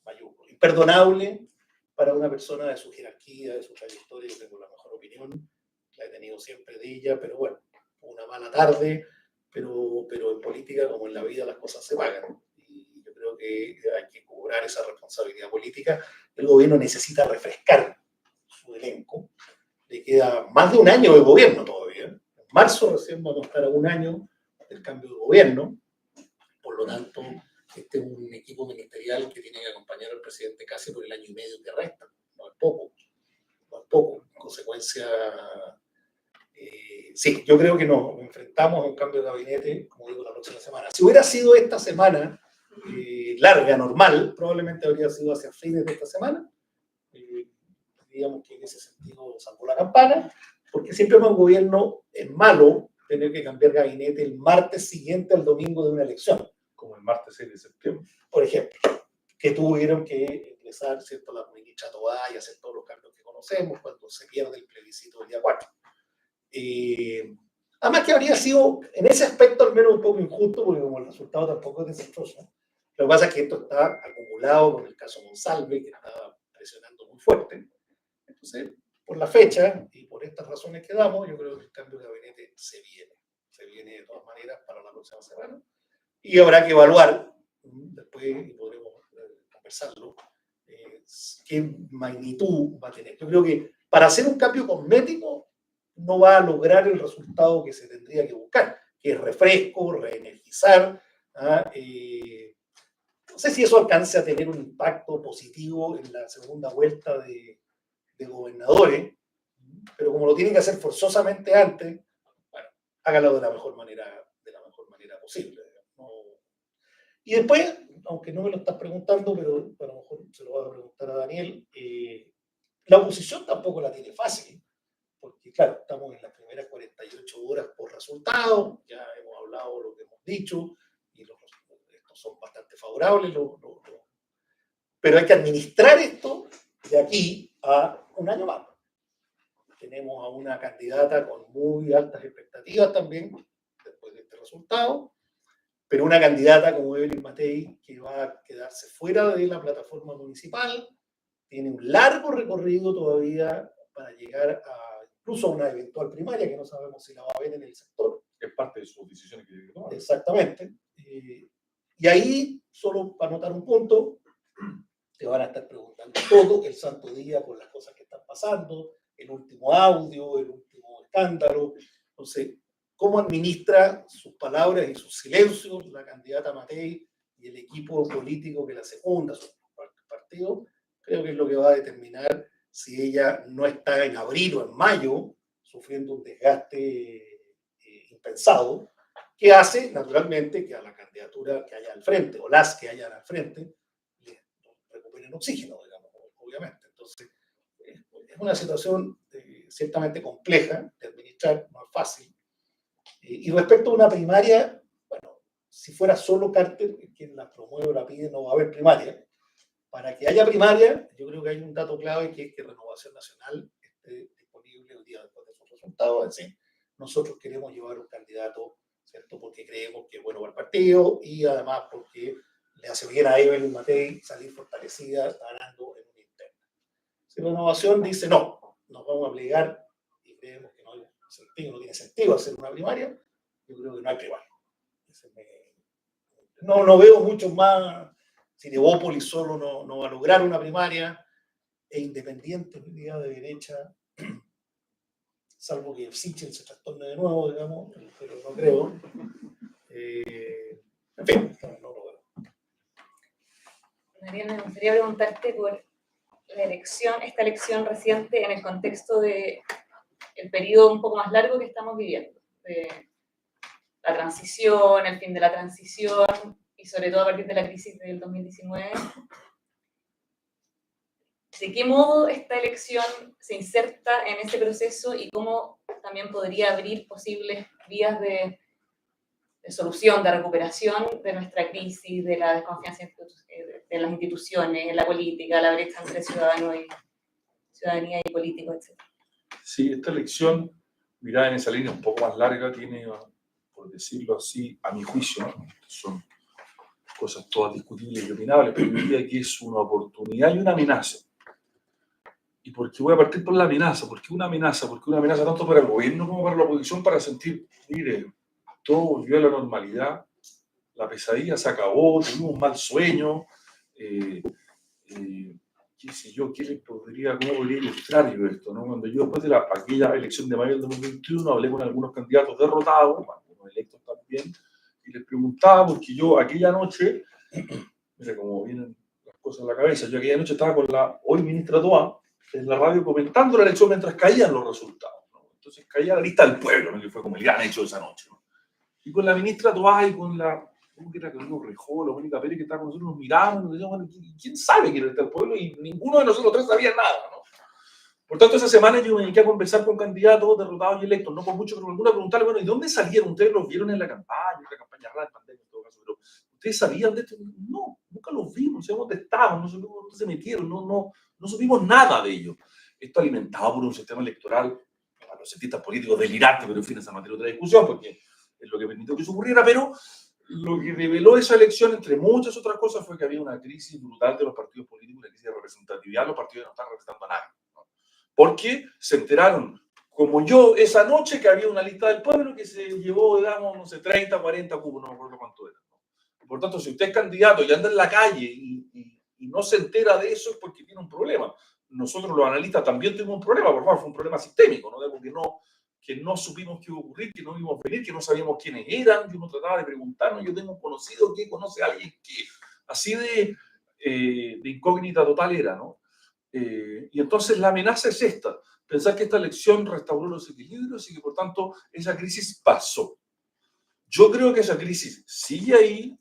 mayúsculo. Imperdonable para una persona de su jerarquía, de su trayectoria. Yo tengo la mejor opinión, la he tenido siempre de ella, pero bueno, una mala tarde, pero en política, como en la vida, las cosas se pagan. Y yo creo que hay que cobrar esa responsabilidad política. El gobierno necesita refrescar su elenco. Le queda más de un año de gobierno todavía. En marzo recién vamos a estar a un año del cambio de gobierno. Por lo tanto, este es un equipo ministerial que tiene que acompañar al presidente casi por el año y medio que resta. No es poco. No es poco. En consecuencia, sí, yo creo que nos enfrentamos a un cambio de gabinete, como digo, la próxima semana. Si hubiera sido esta semana larga, normal, probablemente habría sido hacia fines de esta semana. Digamos que en ese sentido salvó la campana, porque siempre para un gobierno es malo tener que cambiar gabinete el martes siguiente al domingo de una elección. Como el martes 6 de septiembre. Por ejemplo, que tuvieron que ingresar, ¿cierto?, la ministra Toá y hacer todos los cambios que conocemos cuando se pierde el plebiscito del día 4. Además que habría sido, en ese aspecto, al menos un poco injusto, porque como el resultado tampoco es desastroso. Lo que pasa es que esto está acumulado con el caso Monsalve, que está presionando muy fuerte. Entonces, por la fecha y por estas razones que damos, yo creo que el cambio de gabinete se viene de todas maneras para la próxima semana. Y habrá que evaluar, después y podremos conversarlo, qué magnitud va a tener. Yo creo que para hacer un cambio cosmético no va a lograr el resultado que se tendría que buscar, que es refresco, reenergizar. No sé si eso alcance a tener un impacto positivo en la segunda vuelta de gobernadores, pero como lo tienen que hacer forzosamente antes, bueno, hágalo de la mejor manera posible. ¿No? Y después, aunque no me lo estás preguntando, pero a lo mejor se lo voy a preguntar a Daniel, la oposición tampoco la tiene fácil, porque claro, estamos en las primeras 48 horas por resultado, ya hemos hablado lo que hemos dicho, y estos son bastante favorables, pero hay que administrar esto de aquí a un año más. Tenemos a una candidata con muy altas expectativas también, después de este resultado, pero una candidata como Evelyn Matei, que va a quedarse fuera de la plataforma municipal, tiene un largo recorrido todavía para llegar a incluso a una eventual primaria, que no sabemos si la va a ver en el sector. Es parte de sus decisiones que tiene que tomar. Exactamente. Y ahí, solo para anotar un punto, te van a estar preguntando todo el santo día por las cosas que están pasando, el último audio, el último escándalo. Entonces, ¿cómo administra sus palabras y sus silencios la candidata Matei y el equipo político que la secunda, su partido? Creo que es lo que va a determinar si ella no está en abril o en mayo sufriendo un desgaste impensado, que hace, naturalmente, que a la candidatura que haya al frente, o las que hayan al frente, recuperen oxígeno, digamos, obviamente. Entonces, es una situación ciertamente compleja de administrar, no es fácil. Y respecto a una primaria, bueno, si fuera solo Carter quien la promueve o la pide, no va a haber primaria. Para que haya primaria, yo creo que hay un dato clave, que es que Renovación Nacional esté disponible el día después de sus resultados. Es decir, nosotros queremos llevar un candidato, ¿cierto?, porque creemos que es bueno para el partido y además porque le hace bien a Evelyn Matei salir fortalecida ganando en una interna. Si Renovación dice no, nos vamos a obligar y creemos que no hay sentido, no tiene sentido hacer una primaria, yo creo que no hay primaria. No veo mucho más. Si Devópolis solo no va a lograr una primaria, e Independiente, mi idea de derecha, salvo que Sichel se trastorne de nuevo, digamos, pero no creo. En fin, no lo veo. Mariana, me gustaría preguntarte por esta elección reciente en el contexto del periodo un poco más largo que estamos viviendo, de la transición, el fin de la transición, y sobre todo a partir de la crisis del 2019. ¿De qué modo esta elección se inserta en ese proceso y cómo también podría abrir posibles vías de solución, de recuperación de nuestra crisis, de la desconfianza de las instituciones, en la política, la brecha entre ciudadanía y político, etc.? Sí, esta elección mirada en esa línea un poco más larga tiene, por decirlo así, a mi juicio, ¿no? Son cosas todas discutibles y opinables, pero yo diría que es una oportunidad y una amenaza. ¿Y por qué voy a partir por la amenaza? ¿Por qué una amenaza? Porque una amenaza tanto para el gobierno como para la oposición, para sentir, mire, todo volvió a la normalidad, la pesadilla se acabó, tuvimos un mal sueño, qué sé yo, cómo podría ilustrar yo esto, ¿no? Cuando yo después de aquella elección de mayo del 2021 hablé con algunos candidatos derrotados, algunos electos también, y les preguntaba, porque yo aquella noche, mira cómo vienen las cosas en la cabeza, yo aquella noche estaba con la hoy ministra Toá en la radio comentando la elección mientras caían los resultados, ¿no? Entonces caía la lista del pueblo, ¿no? Que fue como el gran hecho de esa noche, ¿no? Y con la ministra Toá y con la, ¿cómo que era? Con los Rejón, Mónica Pérez, que estaba con nosotros, nos mirábamos y nos decíamos, bueno, ¿quién sabe quién está el pueblo? Y ninguno de nosotros tres sabía nada, ¿no? Por tanto, esa semana yo me dediqué a conversar con candidatos derrotados y electos, no por mucho, pero alguna preguntarle, bueno, ¿y dónde salieron? ¿Ustedes los vieron en la campaña rara de pandemia en todo caso? Pero ¿ustedes sabían de esto? No, nunca los vimos, no sabemos dónde estaban, no supimos dónde se metieron, no supimos nada de ellos. Esto alimentado por un sistema electoral, para los cientistas políticos delirante, pero en fin, esa materia de otra discusión, porque es lo que permitió que eso ocurriera, pero lo que reveló esa elección, entre muchas otras cosas, fue que había una crisis brutal de los partidos políticos, una crisis de representatividad, los partidos no están representando a nadie, ¿no? Porque se enteraron, como yo, esa noche, que había una lista del pueblo que se llevó, digamos, no sé, 30, 40 cupos, no me acuerdo cuánto era, ¿no? Por tanto, si usted es candidato y anda en la calle y no se entera de eso, es porque tiene un problema. Nosotros los analistas también tuvimos un problema, por favor, fue un problema sistémico, ¿no? Porque no supimos qué iba a ocurrir, que no íbamos a venir, que no sabíamos quiénes eran, que uno trataba de preguntarnos, yo tengo un conocido que conoce a alguien que, así de incógnita total era, ¿no? Y entonces la amenaza es esta, pensar que esta elección restauró los equilibrios y que por tanto esa crisis pasó. Yo creo que esa crisis sigue ahí,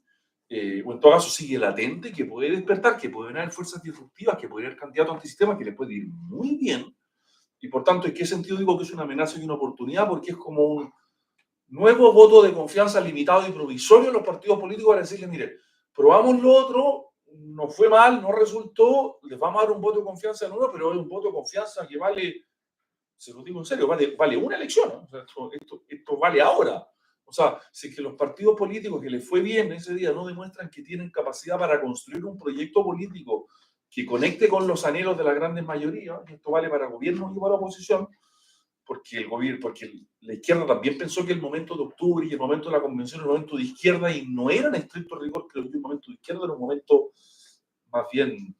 o en todo caso sigue latente, que puede despertar, que pueden haber fuerzas disruptivas, que puede haber candidatos antisistemas que les puede ir muy bien. Y por tanto, ¿en qué sentido digo que es una amenaza y una oportunidad? Porque es como un nuevo voto de confianza limitado y provisorio en los partidos políticos para decirle, mire, probamos lo otro, no fue mal, no resultó, les vamos a dar un voto de confianza nuevo, pero es un voto de confianza que vale, se lo digo en serio, vale una elección, ¿no? O sea, esto vale ahora. O sea, si es que los partidos políticos que les fue bien ese día no demuestran que tienen capacidad para construir un proyecto político que conecte con los anhelos de la grandes mayoría, y esto vale para gobierno y para oposición, porque la izquierda también pensó que el momento de octubre y el momento de la convención era un momento de izquierda y no era en estricto rigor, creo que el momento de izquierda era un momento más bien,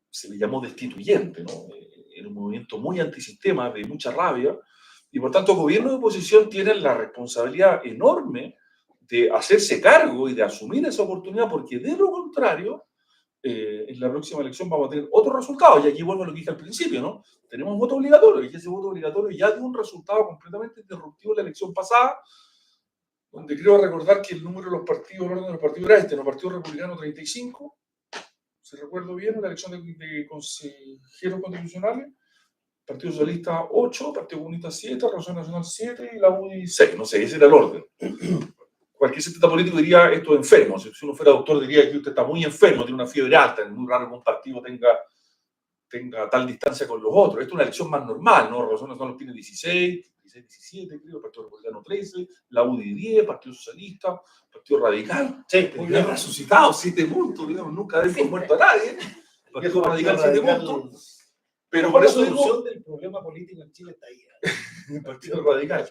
se le llamó destituyente, ¿no? Era un movimiento muy antisistema, de mucha rabia, y por tanto gobierno y oposición tienen la responsabilidad enorme de hacerse cargo y de asumir esa oportunidad, porque de lo contrario, en la próxima elección vamos a tener otros resultados. Y aquí vuelvo a lo que dije al principio, ¿no? Tenemos un voto obligatorio, y ese voto obligatorio ya dio un resultado completamente disruptivo en la elección pasada, donde creo recordar que el número de los partidos, el orden de los partidos era este, ¿no? Partido Republicano 35, si recuerdo bien, la elección de consejeros constitucionales, Partido Socialista 8, Partido Comunista 7, Revolución Nacional 7 y la UDI 6, no sé, ese era el orden. Cualquier cientista político diría esto es enfermo. Si uno fuera doctor diría que usted está muy enfermo, tiene una fiebre alta, es muy raro que un partido tenga tal distancia con los otros. Esto es una elección más normal, ¿no? Revolución Nacional tiene 16, 17, creo, Partido Republicano 13, la UDI 10, Partido Socialista, Partido Radical. Sí, muy bien resucitado, 7 puntos, digamos, nunca hemos muerto a nadie. Partido Radical 7 puntos. Pero por eso la solución del problema político en Chile está ahí. El Partido Radical.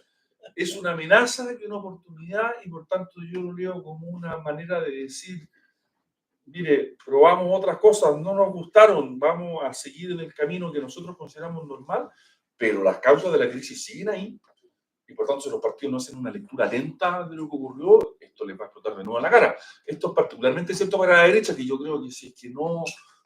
Es una amenaza y una oportunidad, y por tanto yo lo leo como una manera de decir, mire, probamos otras cosas, no nos gustaron, vamos a seguir en el camino que nosotros consideramos normal, pero las causas de la crisis siguen ahí, y por tanto si los partidos no hacen una lectura atenta de lo que ocurrió, esto les va a explotar de nuevo en la cara. Esto es particularmente cierto para la derecha, que yo creo que si es que no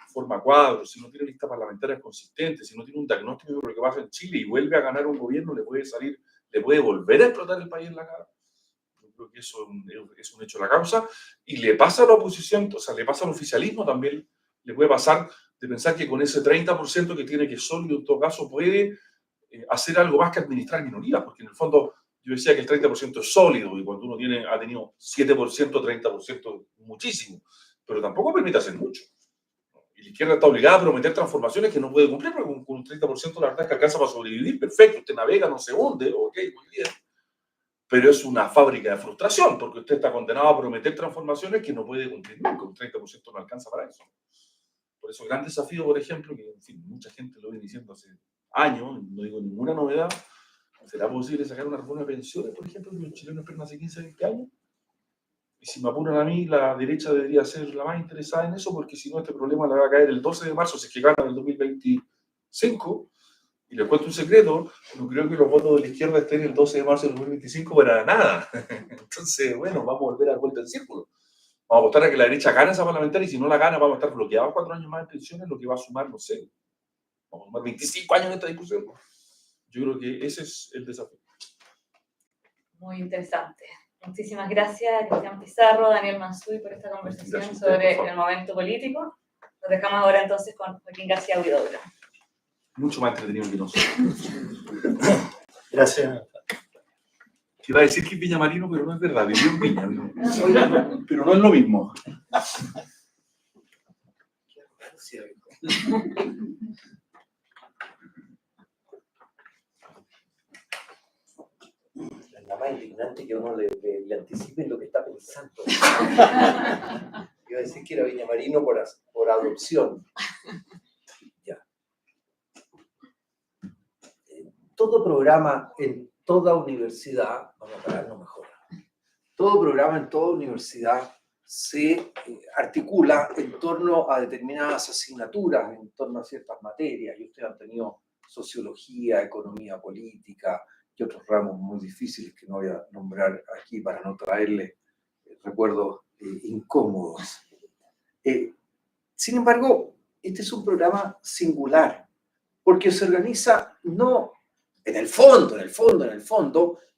forma cuadros, si no tiene listas parlamentarias consistentes, si no tiene un diagnóstico de lo que pasa en Chile y vuelve a ganar un gobierno, le puede volver a explotar el país en la cara. Yo creo que eso es un hecho de la causa, y le pasa a la oposición, o sea, le pasa al oficialismo también, le puede pasar de pensar que con ese 30% que tiene, que es sólido en todo caso, puede hacer algo más que administrar minorías, porque en el fondo yo decía que el 30% es sólido, y cuando uno ha tenido 7%, 30%, muchísimo, pero tampoco permite hacer mucho. Y la izquierda está obligada a prometer transformaciones que no puede cumplir, porque con un 30% la verdad es que alcanza para sobrevivir, perfecto, usted navega, no se hunde, ok, muy bien. Pero es una fábrica de frustración, porque usted está condenado a prometer transformaciones que no puede cumplir nunca, un 30% no alcanza para eso. Por eso el gran desafío, por ejemplo, que en fin, mucha gente lo viene diciendo hace años, no digo ninguna novedad, ¿será posible sacar una reforma de pensiones, por ejemplo, que los chilenos esperan hace 15, 20 años? Y si me apuran a mí, la derecha debería ser la más interesada en eso, porque si no, este problema le va a caer el 12 de marzo, si es que gana en el 2025. Y les cuento un secreto, no creo que los votos de la izquierda estén el 12 de marzo del 2025 para nada. Entonces, bueno, vamos a volver a dar vuelta en círculo. Vamos a apostar a que la derecha gane esa parlamentaria, y si no la gana, vamos a estar bloqueados 4 años más en pensiones, lo que va a sumar, no sé, vamos a sumar 25 años en esta discusión. Yo creo que ese es el desafío. Muy interesante. Muchísimas gracias, Cristian Pizarro, Daniel Mansuy, por esta conversación sobre el momento político. Nos dejamos ahora entonces con Joaquín García Huidobro. Mucho más entretenido que nosotros. Gracias. Iba a decir que es viñamarino, pero no es verdad, vivió en Viña. Pero no es lo mismo. La más indignante que uno le anticipe lo que está pensando. Iba a decir que era viñamarino por adopción. Ya. Todo programa en toda universidad, vamos a parar, no mejora. Todo programa en toda universidad se articula en torno a determinadas asignaturas, en torno a ciertas materias. Y ustedes han tenido sociología, economía política y otros ramos muy difíciles que no voy a nombrar aquí para no traerles recuerdos incómodos. Sin embargo, este es un programa singular, porque se organiza no en el fondo,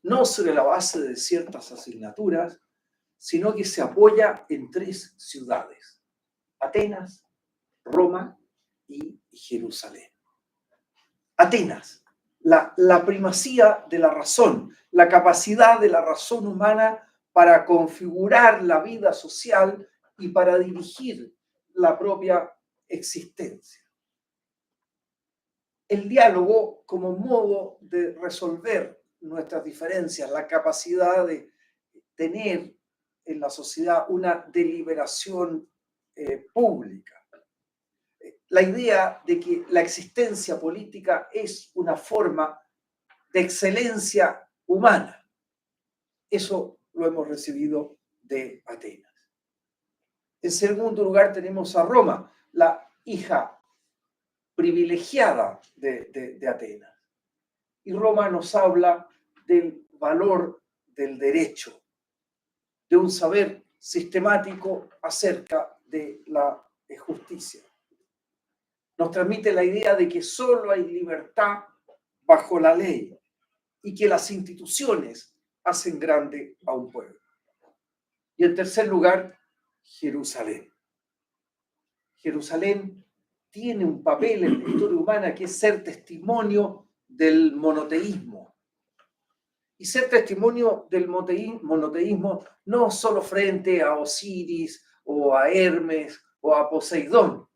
no sobre la base de ciertas asignaturas, sino que se apoya en 3 ciudades: Atenas, Roma y Jerusalén. Atenas, la primacía de la razón, la capacidad de la razón humana para configurar la vida social y para dirigir la propia existencia. El diálogo como modo de resolver nuestras diferencias, la capacidad de tener en la sociedad una deliberación pública. La idea de que la existencia política es una forma de excelencia humana. Eso lo hemos recibido de Atenas. En segundo lugar tenemos a Roma, la hija privilegiada de Atenas. Y Roma nos habla del valor del derecho, de un saber sistemático acerca de la justicia. Nos transmite la idea de que solo hay libertad bajo la ley y que las instituciones hacen grande a un pueblo. Y en tercer lugar, Jerusalén. Jerusalén tiene un papel en la historia humana que es ser testimonio del monoteísmo. Y ser testimonio del monoteísmo no solo frente a Osiris o a Hermes o a Poseidón,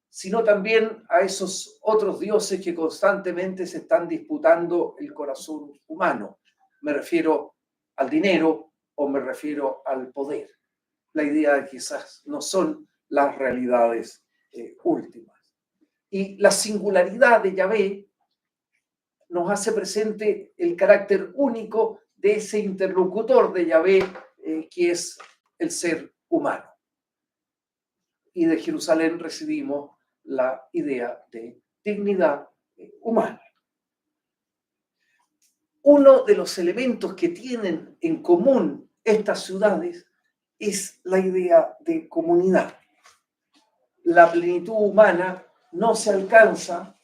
sino también a esos otros dioses que constantemente se están disputando el corazón humano. Me refiero al dinero o me refiero al poder. La idea de que esas no son las realidades últimas. Y la singularidad de Yahvé nos hace presente el carácter único de ese interlocutor de Yahvé que es el ser humano. Y de Jerusalén recibimos la idea de dignidad humana. Uno de los elementos que tienen en común estas ciudades es la idea de comunidad. La plenitud humana no se alcanza,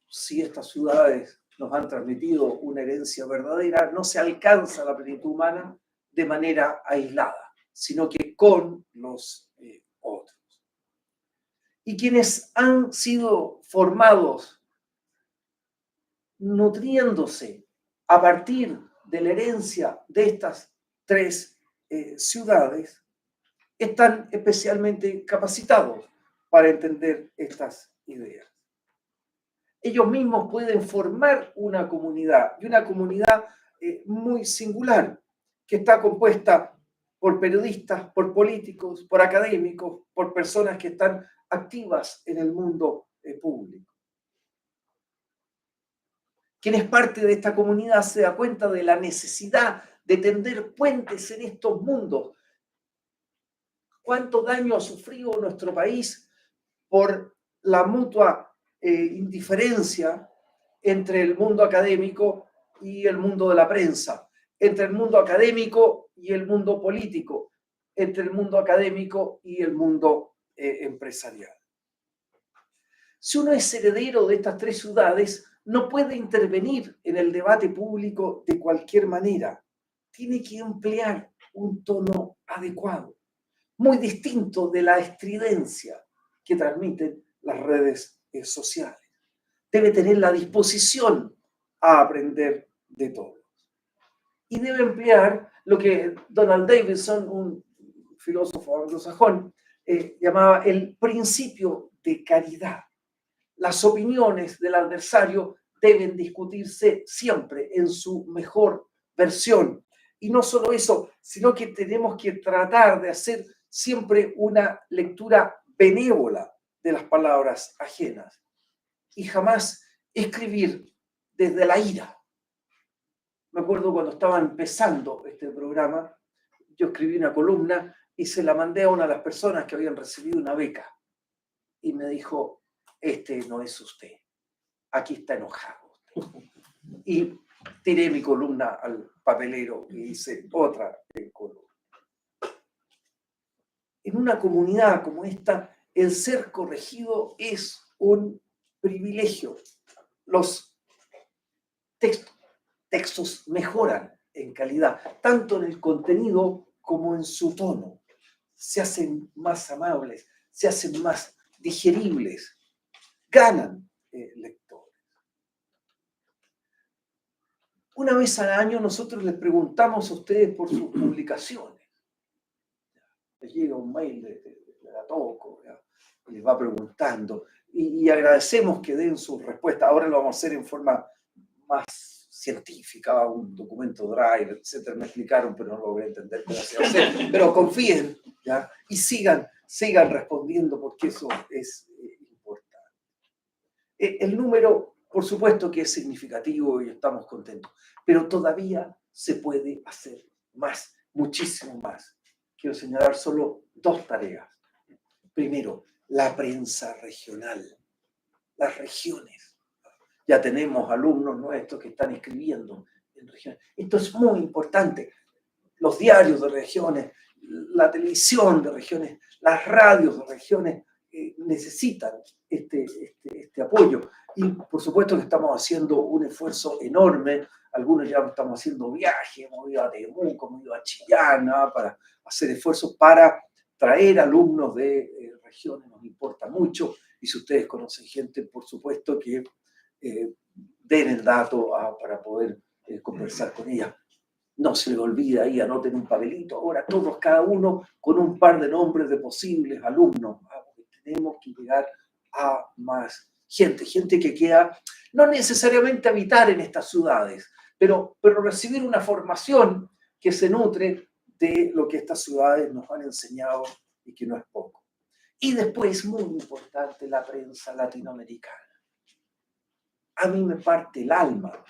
si estas ciudades nos han transmitido una herencia verdadera, no se alcanza la plenitud humana de manera aislada, sino que con los otros. Y quienes han sido formados nutriéndose a partir de la herencia de estas 3 ciudades, están especialmente capacitados para entender estas ideas. Ellos mismos pueden formar una comunidad, y una comunidad muy singular, que está compuesta por periodistas, por políticos, por académicos, por personas que están activas en el mundo público. Quien es parte de esta comunidad se da cuenta de la necesidad de tender puentes en estos mundos. ¿Cuánto daño ha sufrido nuestro país por la mutua indiferencia entre el mundo académico y el mundo de la prensa, entre el mundo académico y el mundo político, entre el mundo académico y el mundo empresarial? Si uno es heredero de estas tres ciudades, no puede intervenir en el debate público de cualquier manera. Tiene que emplear un tono adecuado, muy distinto de la estridencia que transmiten las redes sociales. Debe tener la disposición a aprender de todos. Y debe emplear lo que Donald Davidson, un filósofo anglosajón, llamaba el principio de caridad. Las opiniones del adversario deben discutirse siempre en su mejor versión. Y no solo eso, sino que tenemos que tratar de hacer siempre una lectura benévola de las palabras ajenas y jamás escribir desde la ira. Me acuerdo cuando estaba empezando este programa, yo escribí una columna y se la mandé a una de las personas que habían recibido una beca. Y me dijo, este no es usted, aquí está enojado usted. Y tiré mi columna al papelero y hice otra columna. En una comunidad como esta, el ser corregido es un privilegio. Los textos mejoran en calidad, tanto en el contenido como en su tono. Se hacen más amables, se hacen más digeribles, ganan lectores. Una vez al año nosotros les preguntamos a ustedes por sus publicaciones. Les llega un mail de la Toco, les va preguntando y agradecemos que den sus respuestas. Ahora lo vamos a hacer en forma más científica, un documento Drive, etc. Me explicaron, pero no lo voy a entender cómo se hace. Pero confíen, ¿ya? Y sigan respondiendo porque eso es importante. El número, por supuesto que es significativo y estamos contentos, pero todavía se puede hacer más, muchísimo más. Quiero señalar solo dos tareas. Primero, la prensa regional, las regiones. Ya tenemos alumnos nuestros que están escribiendo en regiones. Esto es muy importante. Los diarios de regiones, la televisión de regiones, las radios de regiones necesitan este apoyo. Y por supuesto que estamos haciendo un esfuerzo enorme. Algunos ya estamos haciendo viajes, hemos ido a Temuco, hemos ido a Chillana para hacer esfuerzos para traer alumnos de regiones, nos importa mucho. Y si ustedes conocen gente, por supuesto que den el dato para poder conversar con ella. No se les olvida ahí, anoten un papelito. Ahora todos, cada uno, con un par de nombres de posibles alumnos. Tenemos que llegar a más gente que quiera, no necesariamente habitar en estas ciudades, pero recibir una formación que se nutre de lo que estas ciudades nos han enseñado y que no es poco. Y después, muy importante, la prensa latinoamericana. A mí me parte el alma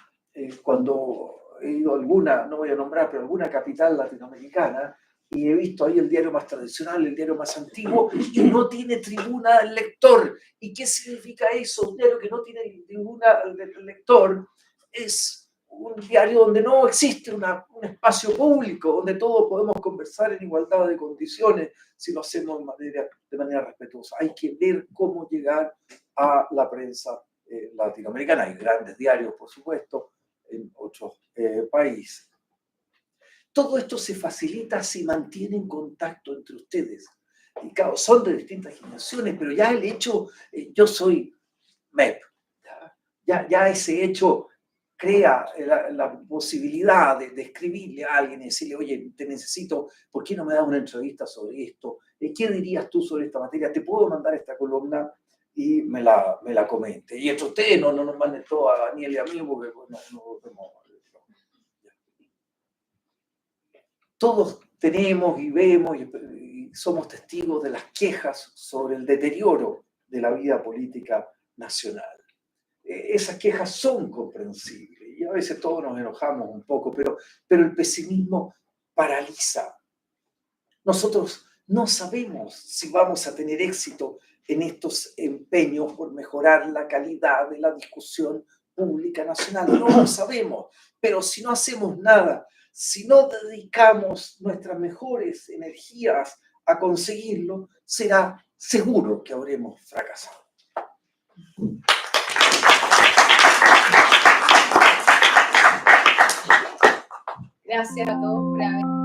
cuando he ido a alguna, no voy a nombrar, pero alguna capital latinoamericana y he visto ahí el diario más tradicional, el diario más antiguo, y no tiene tribuna del lector. ¿Y qué significa eso? Un diario que no tiene tribuna del lector es un diario donde no existe un espacio público, donde todos podemos conversar en igualdad de condiciones si lo hacemos de manera respetuosa. Hay que ver cómo llegar a la prensa latinoamericana. Hay grandes diarios, por supuesto, en otros países. Todo esto se facilita si mantienen contacto entre ustedes. Y claro, son de distintas generaciones, pero ya el hecho, yo soy MEP, ya ese hecho crea la posibilidad de escribirle a alguien y decirle, oye, te necesito, ¿por qué no me das una entrevista sobre esto? ¿qué dirías tú sobre esta materia? Te puedo mandar esta columna y me la comente. Y entre ustedes no nos manden todo a Daniel y a mí, porque no volvemos. Todos tenemos y vemos y somos testigos de las quejas sobre el deterioro de la vida política nacional. Esas quejas son comprensibles y a veces todos nos enojamos un poco, pero el pesimismo paraliza. Nosotros no sabemos si vamos a tener éxito en estos empeños por mejorar la calidad de la discusión pública nacional. No lo sabemos, pero si no hacemos nada, si no dedicamos nuestras mejores energías a conseguirlo, será seguro que habremos fracasado. Gracias a todos por haber